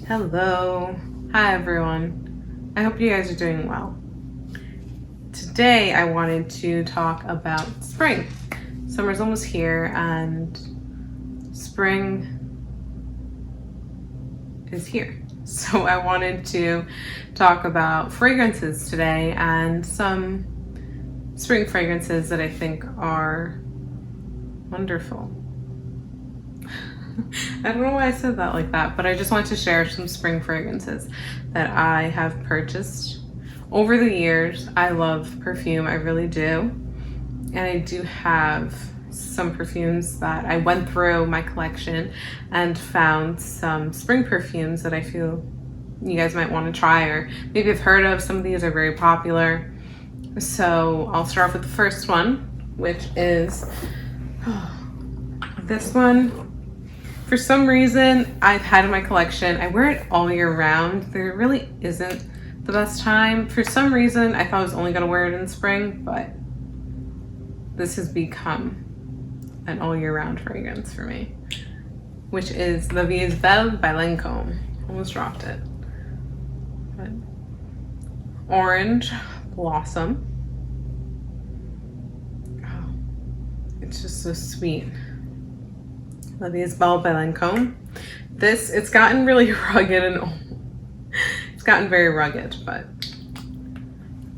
Hello. Hi everyone. I hope you guys are doing well. Today I wanted to talk about spring. Summer's almost here and spring is here. So I wanted to talk about fragrances today and some spring fragrances that I think are wonderful. I don't know why I said that like that, but I just want to share some spring fragrances that I have purchased over the years. I love perfume, I really do. And I do have some perfumes that I went through my collection and found some spring perfumes that I feel you guys might want to try, or maybe have heard of. Some of these are very popular. So I'll start off with the first one, which is this one. For some reason, I've had in my collection, I wear it all year round. There really isn't the best time. For some reason, I thought I was only gonna wear it in spring, but this has become an all year round fragrance for me, which is the Refillable by LANCÔME. Almost dropped it. But Orange Blossom. Oh, it's just so sweet. Refillable by LANCôME. It's gotten really rugged and it's gotten very rugged, but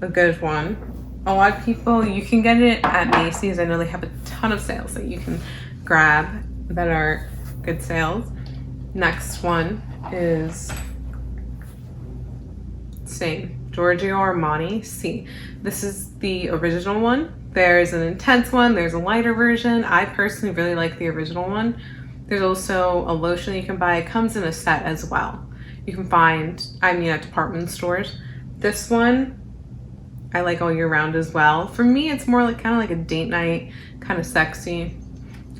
a good one. A lot of people, you can get it at Macys. I know they have a ton of sales that you can grab that are good sales. Next one is same, Giorgio Armani. See, this is the original one. There's an intense one, there's a lighter version. I personally really like the original one. There's also a lotion you can buy. It comes in a set as well. You can find, at department stores. This one, I like all year round as well. For me, it's more like kind of like a date night, kind of sexy.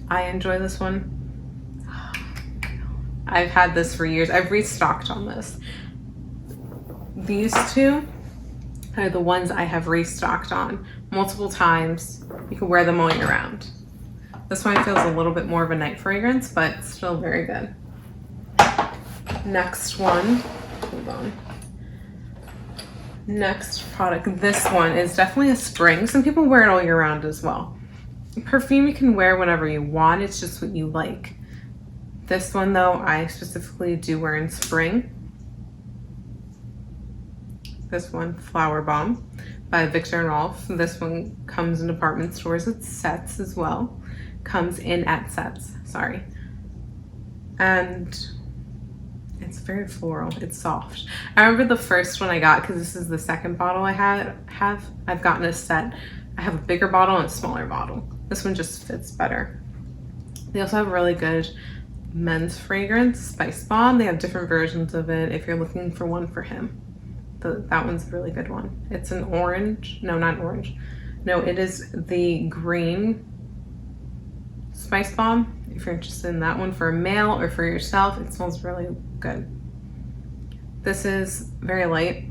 I enjoy this one. I've had this for years. I've restocked on this. These two are the ones I have restocked on multiple times. You can wear them all year round. This one feels a little bit more of a night fragrance, but still very good. Next one, hold on. Next product, this one is definitely a spring. Some people wear it all year round as well. Perfume you can wear whenever you want, it's just what you like. This one though, I specifically do wear in spring. This one, Flower Bomb by Viktor & Rolf. This one comes in department stores. It's sets as well. Comes in at sets, sorry. And it's very floral, it's soft. I remember the first one I got, because this is the second bottle I have. I've gotten a set. I have a bigger bottle and a smaller bottle. This one just fits better. They also have a really good men's fragrance, Spice Bomb. They have different versions of it if you're looking for one for him. That one's a really good one. It's an orange. No, not orange. No, it is the green Spice Bomb. If you're interested in that one for a male or for yourself, it smells really good. This is very light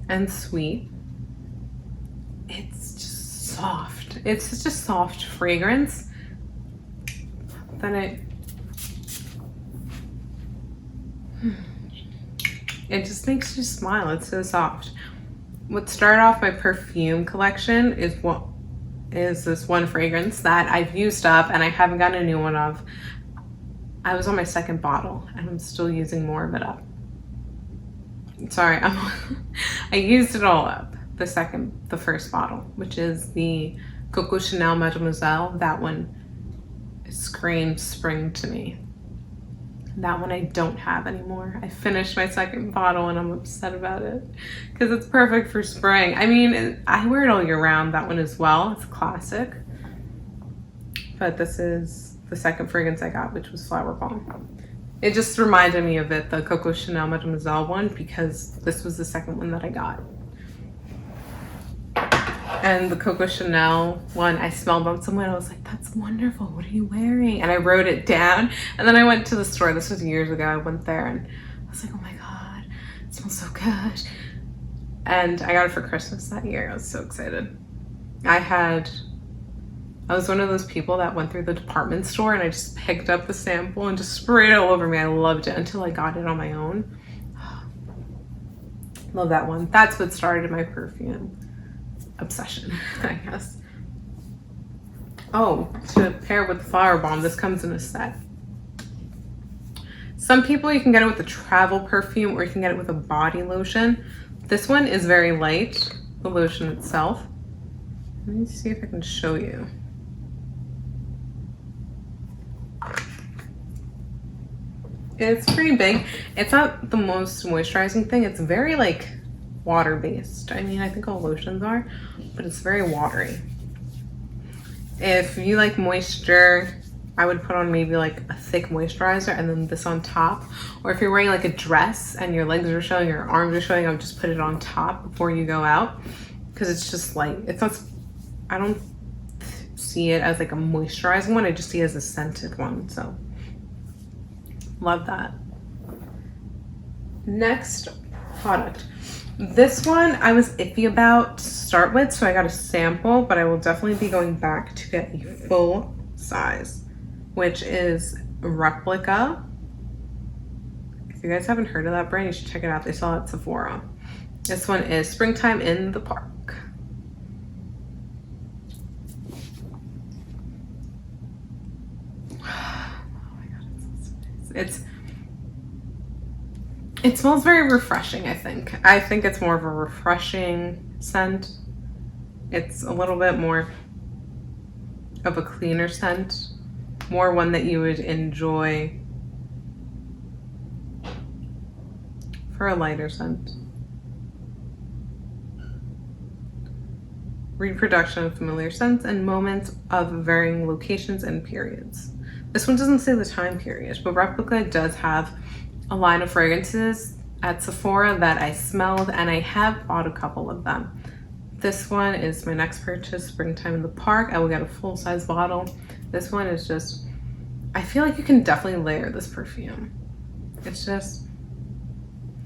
and sweet. It's just soft. It's just a soft fragrance. Then it just makes you smile. It's so soft. What started off my perfume collection is this one fragrance that I've used up and I haven't gotten a new one of. I was on my second bottle and I'm still using more of it up. Sorry, I used it all up. The first bottle, which is the Coco Chanel Mademoiselle. That one screamed spring to me. That one I don't have anymore. I finished my second bottle and I'm upset about it because it's perfect for spring. I mean, I wear it all year round, that one as well. It's a classic. But this is the second fragrance I got, which was Flower Bomb. It just reminded me of it, the Coco Chanel Mademoiselle one, because this was the second one that I got. And the Coco Chanel one, I smelled on someone. I was like, that's wonderful. What are you wearing? And I wrote it down. And then I went to the store. This was years ago. I went there and I was like, oh my God, it smells so good. And I got it for Christmas that year. I was so excited. I had I was one of those people that went through the department store and I just picked up the sample and just sprayed it all over me. I loved it until I got it on my own. Love that one. That's what started my perfume obsession, I guess. Oh, to pair with the Flower Bomb, this comes in a set. Some people, you can get it with a travel perfume or you can get it with a body lotion. This one is very light, the lotion itself. Let me see if I can show you. It's pretty big. It's not the most moisturizing thing. It's very like water-based. I mean, I think all lotions are, but it's very watery. If you like moisture, I would put on maybe like a thick moisturizer and then this on top. Or if you're wearing like a dress and your legs are showing, your arms are showing, I would just put it on top before you go out. Because it's just light. It's not, I don't see it as like a moisturizing one. I just see it as a scented one. So love that. Next product. This one I was iffy about to start with, so I got a sample, but I will definitely be going back to get a full size, which is Replica. If you guys haven't heard of that brand, you should check it out. They sell it at Sephora. This one is Springtime in the Park. Oh my god, it's so nice. It smells very refreshing, I think. I think it's more of a refreshing scent. It's a little bit more of a cleaner scent. More one that you would enjoy for a lighter scent. Reproduction of familiar scents and moments of varying locations and periods. This one doesn't say the time period, but Replica does have a line of fragrances at Sephora that I smelled, and I have bought a couple of them. This one is my next purchase, Springtime in the Park. I will get a full-size bottle. This one is just, I feel like you can definitely layer this perfume. It's just,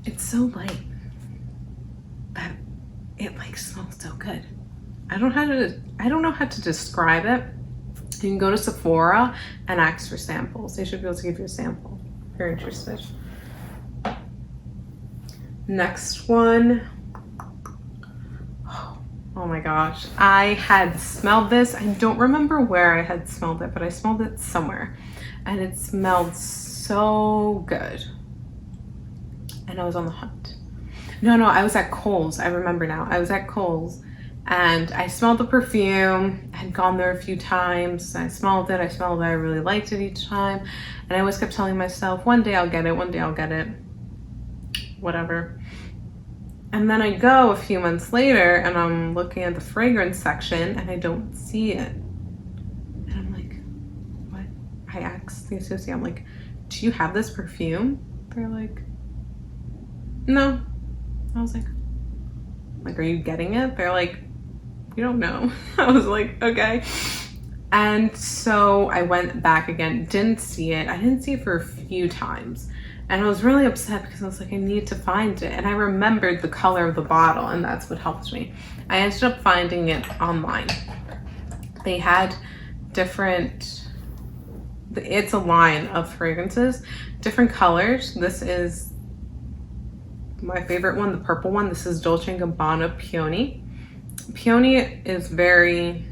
it's so light that it like smells so good. I don't know how to describe it. You can go to Sephora and ask for samples. They should be able to give you a sample if you're interested. Next one. Oh my gosh. I had smelled this. I don't remember where I had smelled it, but I smelled it somewhere. And it smelled so good. And I was on the hunt. No, I was at Kohl's. I remember now. I was at Kohl's and I smelled the perfume. I had gone there a few times. I smelled it. I really liked it each time. And I always kept telling myself, one day I'll get it. One day I'll get it. Whatever. And then I go a few months later and I'm looking at the fragrance section and I don't see it. And I'm like, what? I asked the associate, I'm like, do you have this perfume? They're like, no. I was like, are you getting it? They're like, we don't know. I was like, okay. And so I went back again, didn't see it. I didn't see it for a few times. And I was really upset because I was like, I need to find it. And I remembered the color of the bottle and that's what helped me. I ended up finding it online. They had different, it's a line of fragrances, different colors. This is my favorite one, the purple one. This is Dolce & Gabbana Peony. Peony is very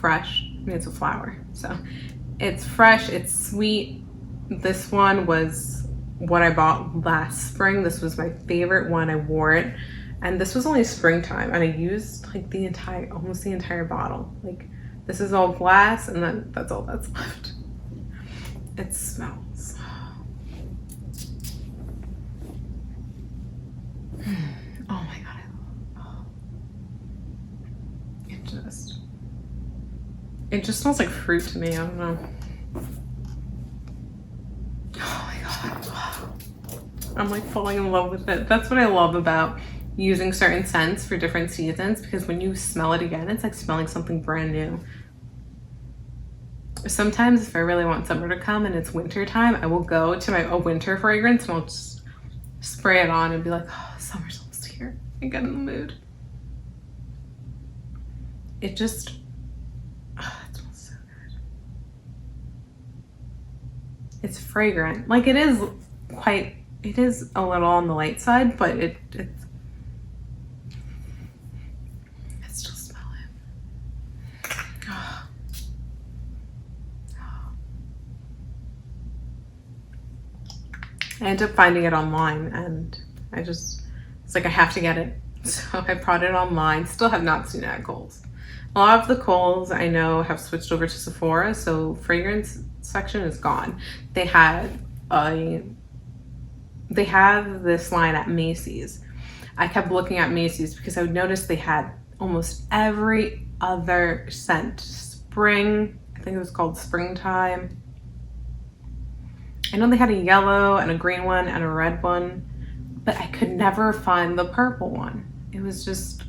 fresh. I mean, it's a flower. So it's fresh, it's sweet. This one was what I bought last spring. This was my favorite one. I wore it. And this was only springtime. And I used like almost the entire bottle. Like this is all glass and then that's all that's left. It smells. Oh my God. It just smells like fruit to me. I don't know. Oh my God. I'm like falling in love with it. That's what I love about using certain scents for different seasons, because when you smell it again, it's like smelling something brand new. Sometimes if I really want summer to come and it's winter time, I will go to a winter fragrance and I'll just spray it on and be like, oh, summer's almost here. I get in the mood. It just, it's fragrant. Like it is a little on the light side, but I still smell it. Oh. I ended up finding it online and it's like I have to get it. So I brought it online. Still have not seen it at Kohl's. A lot of the Kohl's I know have switched over to Sephora, so fragrance section is gone. They have this line at Macys. I kept looking at Macys because I would notice they had almost every other scent. Spring, I think it was called Springtime. I know they had a yellow and a green one and a red one, but I could never find the purple one. It was just,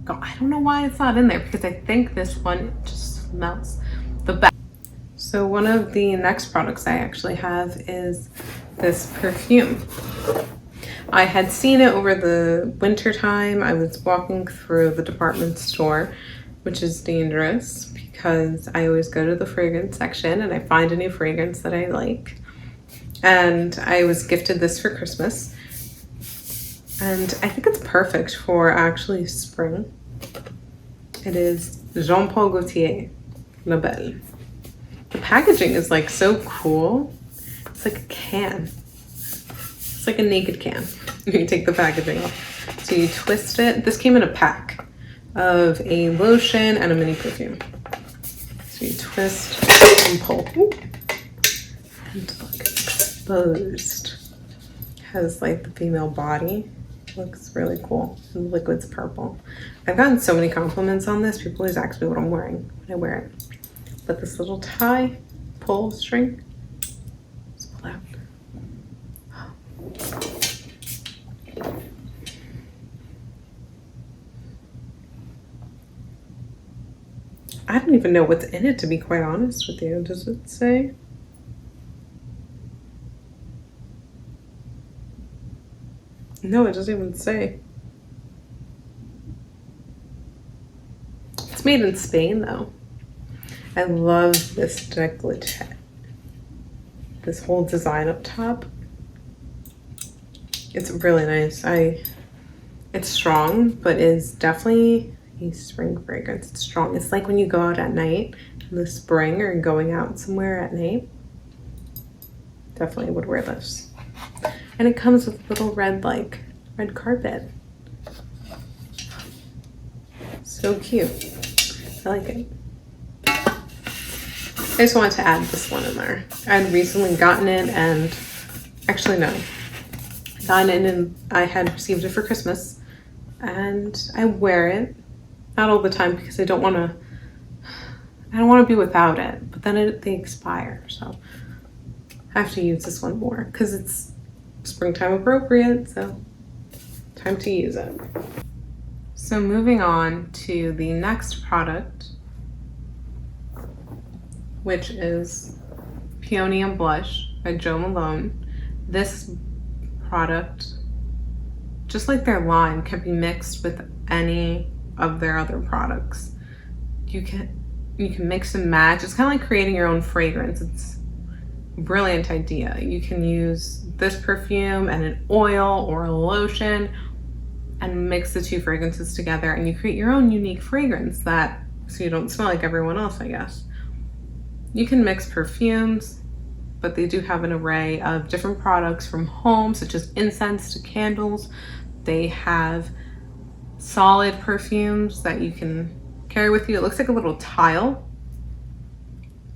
I don't know why it's not in there, because I think this one just smells the best. So one of the next products I actually have is this perfume. I had seen it over the winter time. I was walking through the department store, which is dangerous because I always go to the fragrance section and I find a new fragrance that I like. And I was gifted this for Christmas. And I think it's perfect for actually spring. It is Jean Paul Gaultier, La Belle. The packaging is like so cool. It's like a can. It's like a naked can. You can take the packaging off. So you twist it. This came in a pack of a lotion and a mini perfume. So you twist and pull. Ooh. And look, exposed. Has like the female body. Looks really cool. The liquid's purple. I've gotten so many compliments on this. People always ask me what I'm wearing when I wear it. But this little tie, pull string, just pull out. I don't even know what's in it, to be quite honest with you. Does it say? No, it doesn't even say. It's made in Spain though. I love this décolleté. This whole design up top. It's really nice. It's strong, but is definitely a spring fragrance. It's strong. It's like when you go out at night in the spring or going out somewhere at night. Definitely would wear this. And it comes with little red carpet. So cute. I like it. I just wanted to add this one in there. I had recently gotten it and actually no. Gotten it and I had received it for Christmas and I wear it. Not all the time because I don't want to be without it, but then they expire. So I have to use this one more because it's springtime appropriate, so time to use it. So moving on to the next product, which is Peony and Blush by Jo Malone. This product, just like their line, can be mixed with any of their other products. You can mix and match. It's kind of like creating your own fragrance. It's a brilliant idea. You can use this perfume and an oil or a lotion and mix the two fragrances together and you create your own unique fragrance so you don't smell like everyone else, I guess. You can mix perfumes, but they do have an array of different products from home, such as incense to candles. They have solid perfumes that you can carry with you. It looks like a little tile,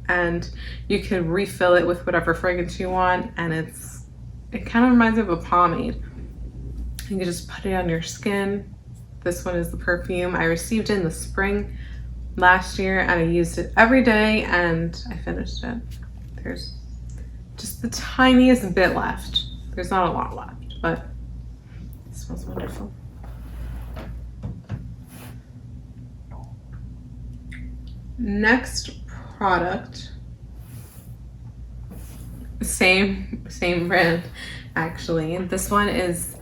and you can refill it with whatever fragrance you want, and it kind of reminds me of a pomade. You can just put it on your skin. This one is the perfume. I received it in the spring last year and I used it every day and I finished it. There's just the tiniest bit left. There's not a lot left, but it smells wonderful. Next product, same brand actually. This one is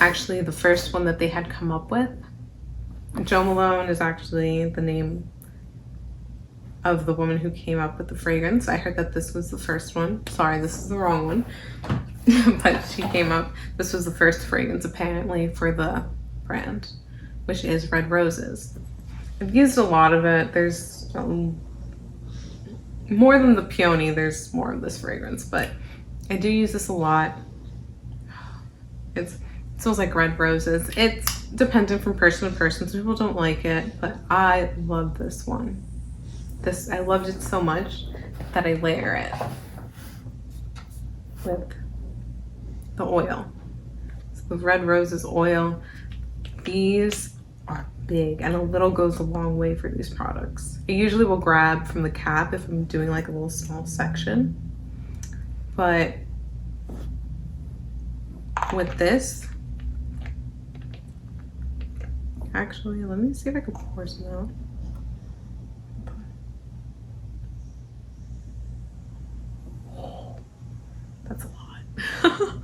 actually the first one that they had come up with. Jo Malone is actually the name of the woman who came up with the fragrance. I heard that this was the first one. Sorry, this is the wrong one. But she came up, this was the first fragrance apparently for the brand, which is Red Roses. I've used a lot of it. There's more than the peony, there's more of this fragrance, but I do use this a lot. It smells like red roses. It's dependent from person to person. Some people don't like it, but I love this one. I loved it so much that I layer it with the oil. So the Red Roses oil. These are big, and a little goes a long way for these products. I usually will grab from the cap if I'm doing like a little small section, but with this, actually, let me see if I can pour some out. That's a lot.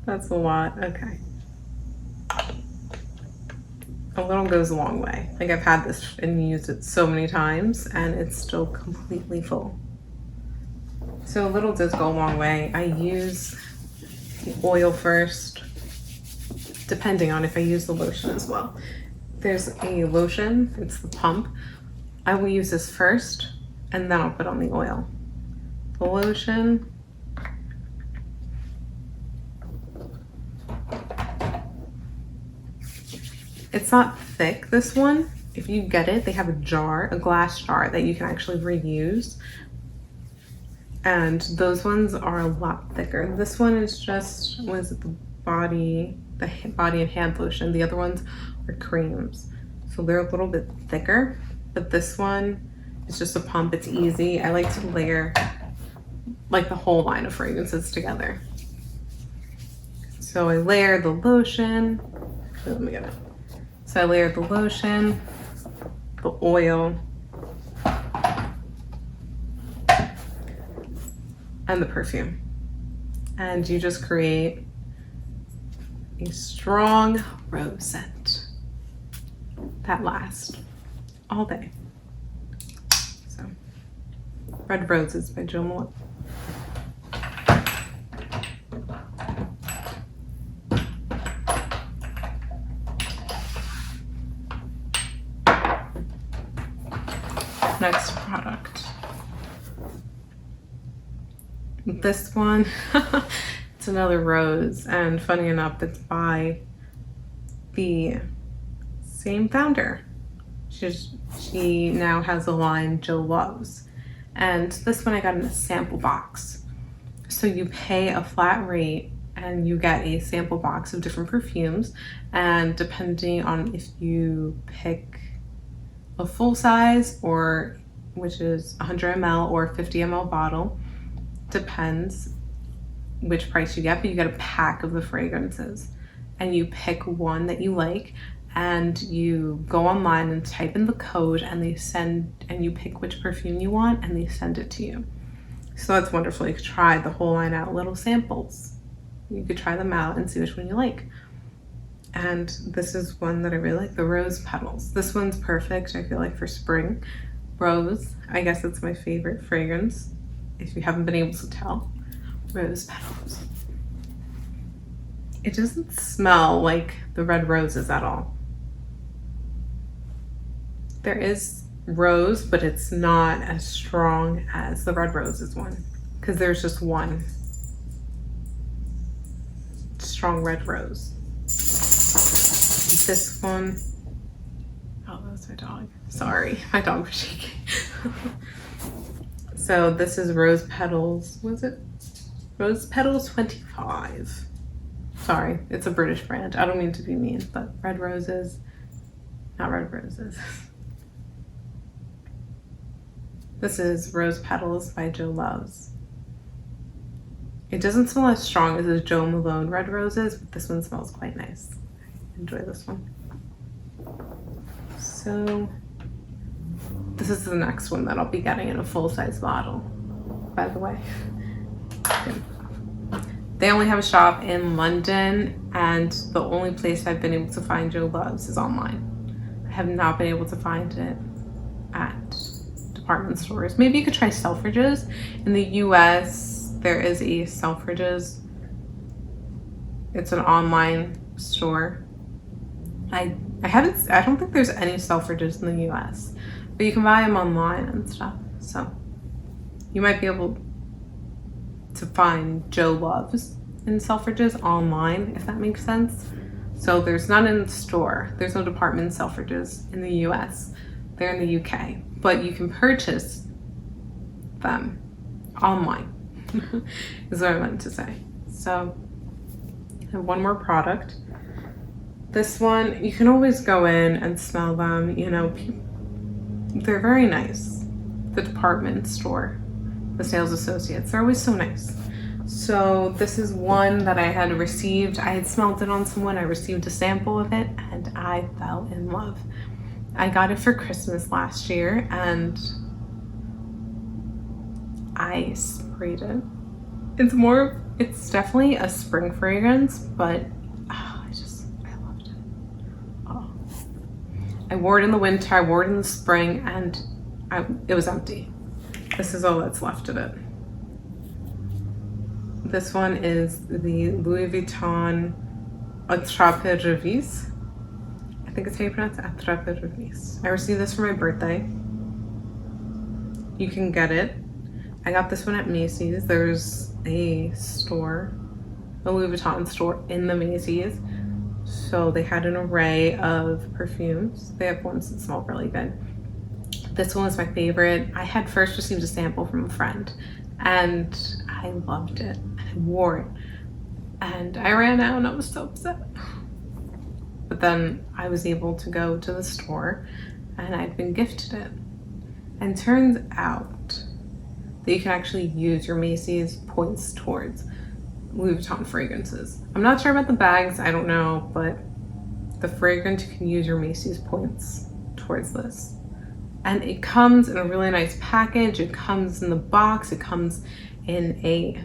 That's a lot. Okay. A little goes a long way. Like, I've had this and used it so many times and it's still completely full. So a little does go a long way. I use the oil first, depending on if I use the lotion as well. There's a lotion, it's the pump. I will use this first and then I'll put on the oil. The lotion, it's not thick, this one. If you get it, they have a jar, a glass jar that you can actually reuse. And those ones are a lot thicker. This one is just, what is it, the body and hand lotion. The other ones are creams. So they're a little bit thicker, but this one is just a pump, it's easy. I like to layer like the whole line of fragrances together. So I layer the lotion. Actually, let me get it. So I layered the lotion, the oil, and the perfume. And you just create a strong rose scent that lasts all day. So, Red Roses by Jo Malone. Next product. This one, it's another rose, and funny enough, it's by the same founder. She now has a line Jo loves, and this one I got in a sample box. So you pay a flat rate and you get a sample box of different perfumes, and depending on if you pick a full size, or which is 100 ml or 50 ml bottle, depends which price you get, but you get a pack of the fragrances and you pick one that you like, and you go online and type in the code and you pick which perfume you want and they send it to you. So that's wonderful. You could try the whole line out, little samples. You could try them out and see which one you like. And this is one that I really like, the Rose Petals. This one's perfect, I feel like, for spring. Rose, I guess it's my favorite fragrance, if you haven't been able to tell. Rose Petals. It doesn't smell like the Red Roses at all. There is rose, but it's not as strong as the Red Roses one, because there's just one strong red rose. This one, oh, that was my dog. Sorry, my dog was shaking. So this is Rose Petals, was it? Rose Petals 25. Sorry, it's a British brand. I don't mean to be mean, but Red Roses, not Red Roses. This is Rose Petals by Jo Loves. It doesn't smell as strong as the Jo Malone Red Roses, but this one smells quite nice. Enjoy this one. So this is the next one that I'll be getting in a full-size bottle, by the way. They only have a shop in London, and the only place I've been able to find Jo Loves is online. I have not been able to find it at department department stores. Maybe you could try Selfridges. In the US, there is a Selfridges. It's an online store. I don't think there's any Selfridges in the US, but you can buy them online and stuff. So you might be able to find Joe Loves in Selfridges online, if that makes sense. So there's none in the store. There's no department Selfridges in the US. They're in the UK, but you can purchase them online is what I meant to say. So I have one more product. This one, you can always go in and smell them. You know, they're very nice. The department store, the sales associates, they're always so nice. So this is one that I had received. I had smelled it on someone. I received a sample of it and I fell in love. I got it for Christmas last year and I sprayed it. It's definitely a spring fragrance, but I loved it. Oh. I wore it in the winter, I wore it in the spring, and it was empty. This is all that's left of it. This one is the Louis Vuitton ATTRAPE-RÊVES. I think it's how you pronounce it, ATTRAPE-RêVES. I received this for my birthday. You can get it. I got this one at Macys. There's a store, a Louis Vuitton store in the Macys. So they had an array of perfumes. They have ones that smell really good. This one was my favorite. I had first received a sample from a friend and I loved it. I wore it and I ran out and I was so upset. But then I was able to go to the store and I'd been gifted it. And turns out that you can actually use your Macys points towards Louis Vuitton fragrances. I'm not sure about the bags, I don't know, but the fragrance, you can use your Macys points towards this. And it comes in a really nice package. It comes in the box. It comes in a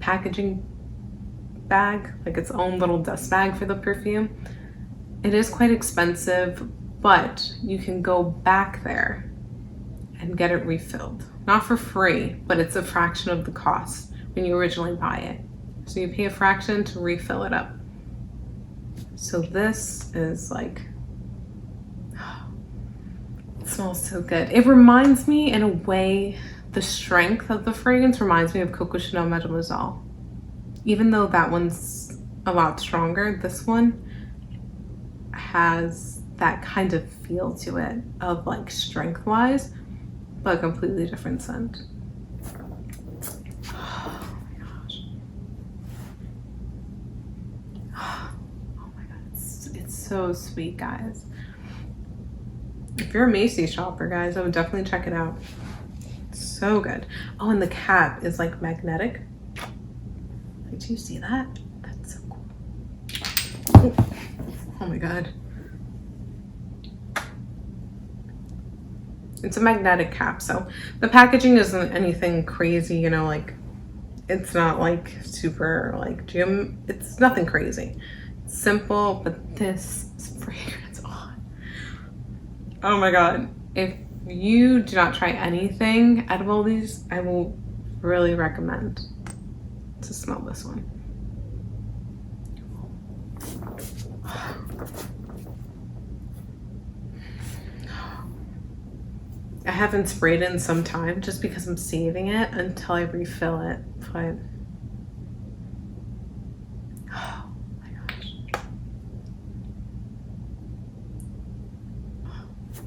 packaging bag, like its own little dust bag for the perfume. It is quite expensive, but you can go back there and get it refilled. Not for free, but it's a fraction of the cost when you originally buy it. So you pay a fraction to refill it up. So this is like, it smells so good. It reminds me in a way, the strength of the fragrance reminds me of Coco Chanel Mademoiselle. Even though that one's a lot stronger, this one has that kind of feel to it of like strength wise, but a completely different scent. Oh my gosh. Oh my god, it's so sweet, guys. If you're a Macy's shopper, guys, I would definitely check it out. It's so good. Oh, and the cap is like magnetic. Like, do you see that? That's so cool. Oh my god. It's a magnetic cap, so the packaging isn't anything crazy, you know, like it's not like super like gym. It's nothing crazy. It's simple, but this fragrance. Oh my god. If you do not try anything out of all these, I will really recommend to smell this one. I haven't sprayed it in some time just because I'm saving it until I refill it, but oh my gosh.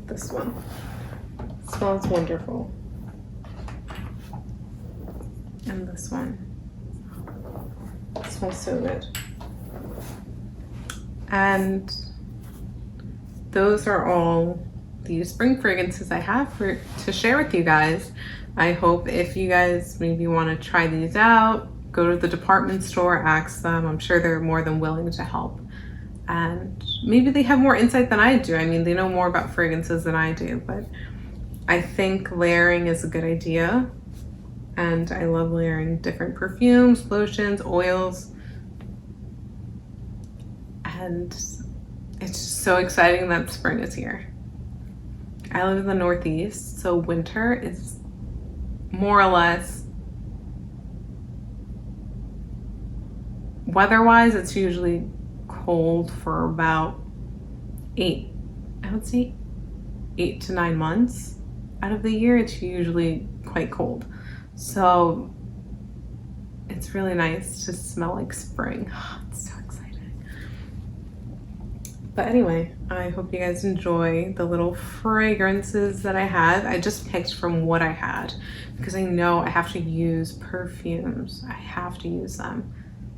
This one smells wonderful. And this one smells so good. And those are all the spring fragrances I have to share with you guys. I hope if you guys maybe want to try these out, go to the department store, ask them. I'm sure they're more than willing to help. And maybe they have more insight than I do. I mean, they know more about fragrances than I do, but I think layering is a good idea. And I love layering different perfumes, lotions, oils. And it's just so exciting that spring is here. I live in the Northeast, so winter is more or less, weather-wise, it's usually cold for about I would say 8 to 9 months out of the year. It's usually quite cold. So it's really nice to smell like spring. It's so exciting. But anyway, I hope you guys enjoy the little fragrances that I had. I just picked from what I had because I know I have to use perfumes. I have to use them.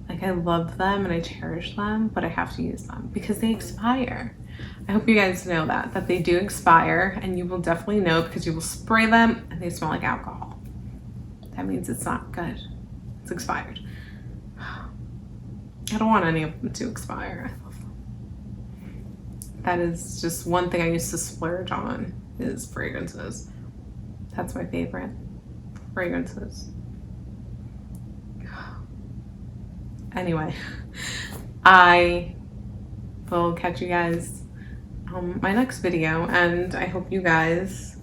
Like, I love them and I cherish them, but I have to use them because they expire. I hope you guys know that they do expire, and you will definitely know because you will spray them and they smell like alcohol. That means it's not good. It's expired. I don't want any of them to expire. I love them. That is just one thing I used to splurge on, is fragrances. That's my favorite. Fragrances. Anyway, I will catch you guys on my next video, and I hope you guys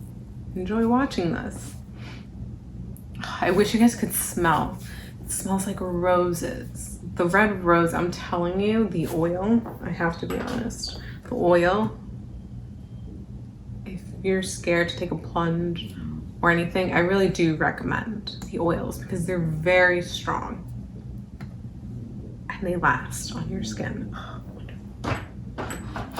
enjoy watching this. I wish you guys could smell. It smells like roses. The red rose, I'm telling you, the oil, I have to be honest, the oil, if you're scared to take a plunge or anything, I really do recommend the oils because they're very strong. And they last on your skin.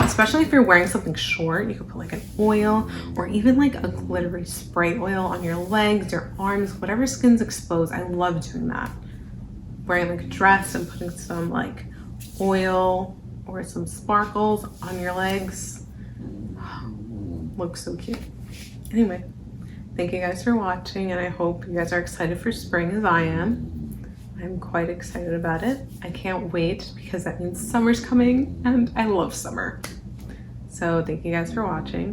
Especially if you're wearing something short, you could put like an oil or even like a glittery spray oil on your legs, your arms, whatever skin's exposed. I love doing that. Wearing like a dress and putting some like oil or some sparkles on your legs. Looks so cute. Anyway, thank you guys for watching, and I hope you guys are excited for spring as I am. I'm quite excited about it. I can't wait because that means summer's coming and I love summer. So thank you guys for watching.